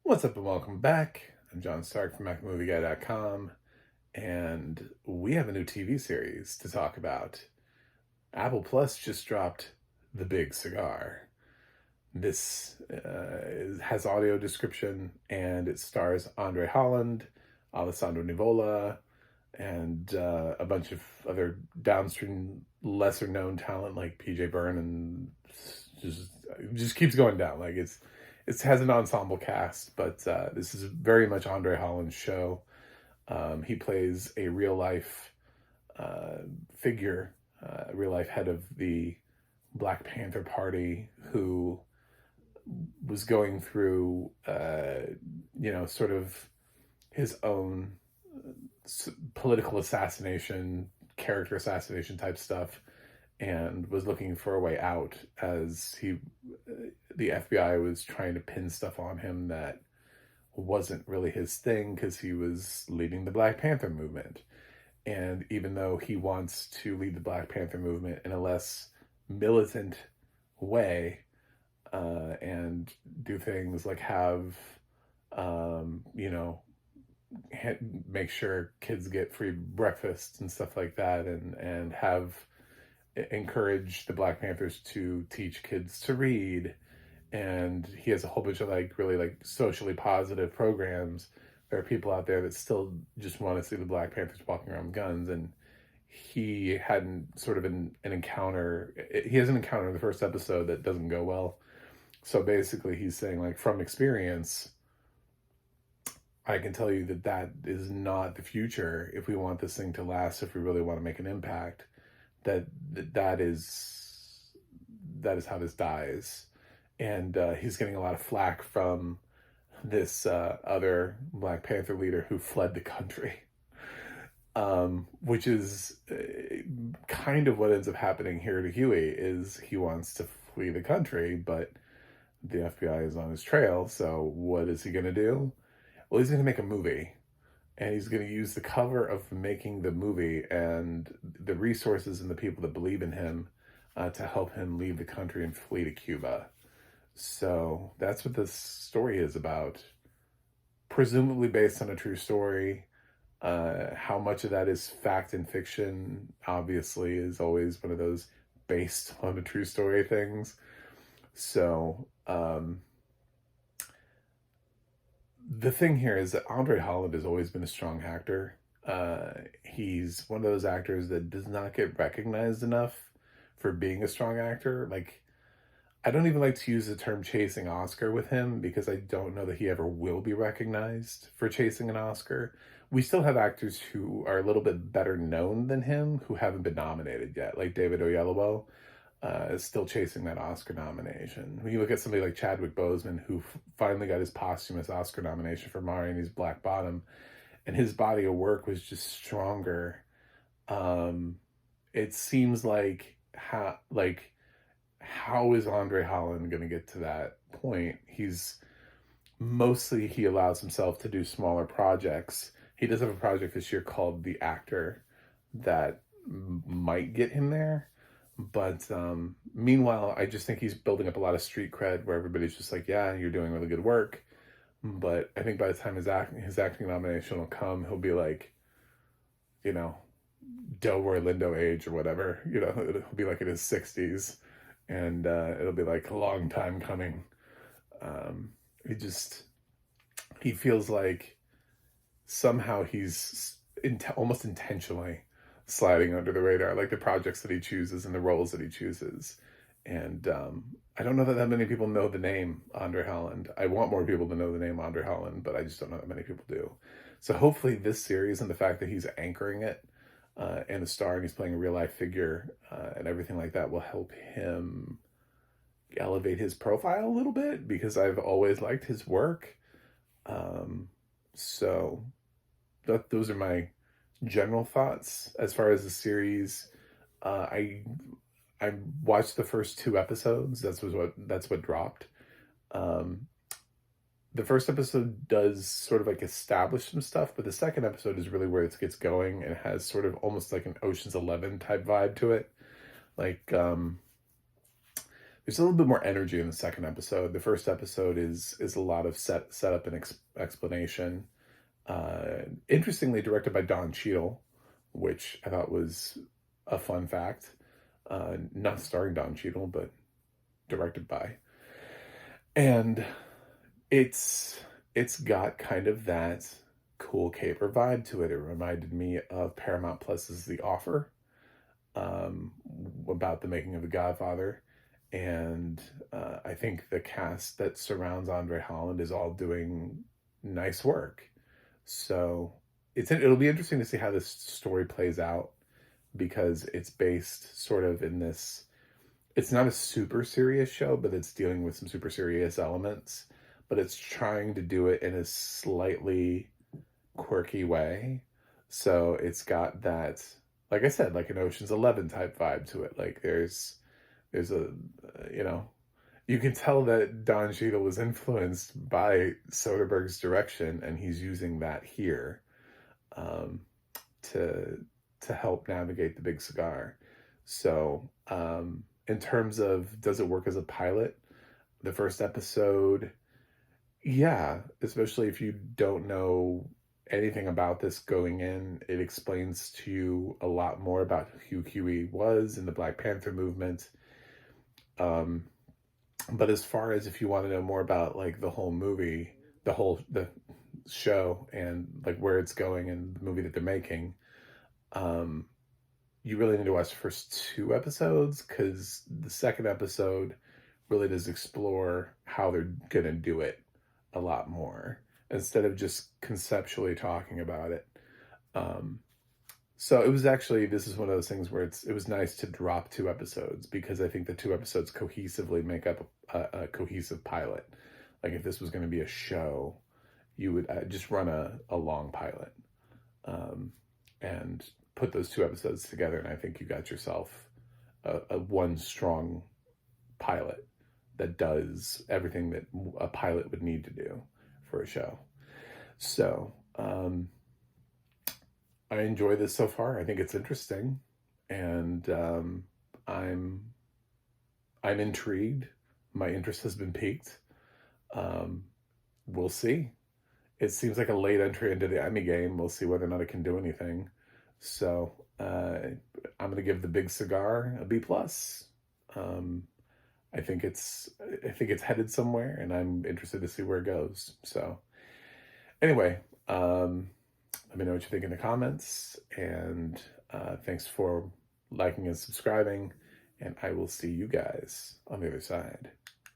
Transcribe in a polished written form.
What's up and welcome back. I'm John Stark from MacMovieGuy.com, and we have a new TV series to talk about. Apple Plus just dropped The Big Cigar. This has audio description, and it stars Andre Holland, Alessandro Nivola, and a bunch of other downstream, lesser-known talent like PJ Byrne, and just keeps going down. Like it has an ensemble cast, but this is very much Andre Holland's show. He plays a real life figure, real life head of the Black Panther Party who was going through, sort of his own political assassination, character assassination type stuff, and was looking for a way out as the FBI was trying to pin stuff on him that wasn't really his thing because he was leading the Black Panther movement. And even though he wants to lead the Black Panther movement in a less militant way, and do things like have, make sure kids get free breakfast and stuff like that, and have encourage the Black Panthers to teach kids to read. And he has a whole bunch of really socially positive programs. There are people out there that still just want to see the Black Panthers walking around with guns, and he hadn't sort of an encounter. He has an encounter in the first episode that doesn't go well. So basically he's saying, like, from experience, I can tell you that is not the future if we want this thing to last, if we really want to make an impact. That is how this dies. And he's getting a lot of flack from this other Black Panther leader who fled the country, which is kind of what ends up happening here to Huey. Is he wants to flee the country, but the FBI is on his trail. So what is he going to do? Well, he's going to make a movie. And he's going to use the cover of making the movie and the resources and the people that believe in him to help him leave the country and flee to Cuba. So that's what this story is about. Presumably based on a true story. How much of that is fact and fiction, obviously, is always one of those based on a true story things. So, the thing here is that Andre Holland has always been a strong actor. He's one of those actors that does not get recognized enough for being a strong actor. Like, I don't even like to use the term chasing Oscar with him because I don't know that he ever will be recognized for chasing an Oscar. We still have actors who are a little bit better known than him who haven't been nominated yet, like David Oyelowo. Is still chasing that Oscar nomination. When you look at somebody like Chadwick Boseman, who finally got his posthumous Oscar nomination for Ma Rainey's Black Bottom, and his body of work was just stronger. It seems like how is Andre Holland going to get to that point? He allows himself to do smaller projects. He does have a project this year called The Actor that might get him there. But meanwhile, I just think he's building up a lot of street cred where everybody's just like, yeah, you're doing really good work. But I think by the time his acting nomination will come, he'll be like, Delroy Lindo age or whatever. He'll be like in his 60s. And it'll be like a long time coming. He feels like somehow he's almost intentionally sliding under the radar, like the projects that he chooses and the roles that he chooses. And I don't know that many people know the name Andre Holland. I want more people to know the name Andre Holland, but I just don't know that many people do. So hopefully this series and the fact that he's anchoring it and a star and he's playing a real life figure and everything like that will help him elevate his profile a little bit, because I've always liked his work. So those are my general thoughts as far as the series. I watched the first 2 episodes. That's what dropped. The first episode does sort of like establish some stuff, but the second episode is really where it gets going and has sort of almost like an Ocean's 11 type vibe to it. Like there's a little bit more energy in the second episode. The first episode is a lot of setup and explanation. Interestingly directed by Don Cheadle, which I thought was a fun fact. Not starring Don Cheadle, but directed by. And it's got kind of that cool caper vibe to it. It reminded me of Paramount Plus's The Offer, about the making of The Godfather. And I think the cast that surrounds Andre Holland is all doing nice work. So it'll be interesting to see how this story plays out, because it's based sort of in this, it's not a super serious show, but it's dealing with some super serious elements, but it's trying to do it in a slightly quirky way. So it's got that, like I said, like an Ocean's 11 type vibe to it. Like there's a, you can tell that Don Cheadle was influenced by Soderbergh's direction, and he's using that here, to help navigate The Big Cigar. So, in terms of does it work as a pilot, the first episode, yeah, especially if you don't know anything about this going in, it explains to you a lot more about who Huey was in the Black Panther movement. But as far as if you want to know more about like the whole movie, the show, and like where it's going and the movie that they're making, you really need to watch the first 2 episodes, because the second episode really does explore how they're gonna do it a lot more, instead of just conceptually talking about it. So it was actually, this is one of those things where it was nice to drop 2 episodes, because I think the 2 episodes cohesively make up a cohesive pilot. Like if this was going to be a show, you would just run a long pilot, and put those 2 episodes together, and I think you got yourself a one strong pilot that does everything that a pilot would need to do for a show. So, I enjoy this so far. I think it's interesting, and I'm intrigued. My interest has been piqued. We'll see. It seems like a late entry into the Emmy game. We'll see whether or not it can do anything. So I'm going to give The Big Cigar a B+. I think it's headed somewhere, and I'm interested to see where it goes. So anyway, let me know what you think in the comments, and thanks for liking and subscribing, and I will see you guys on the other side.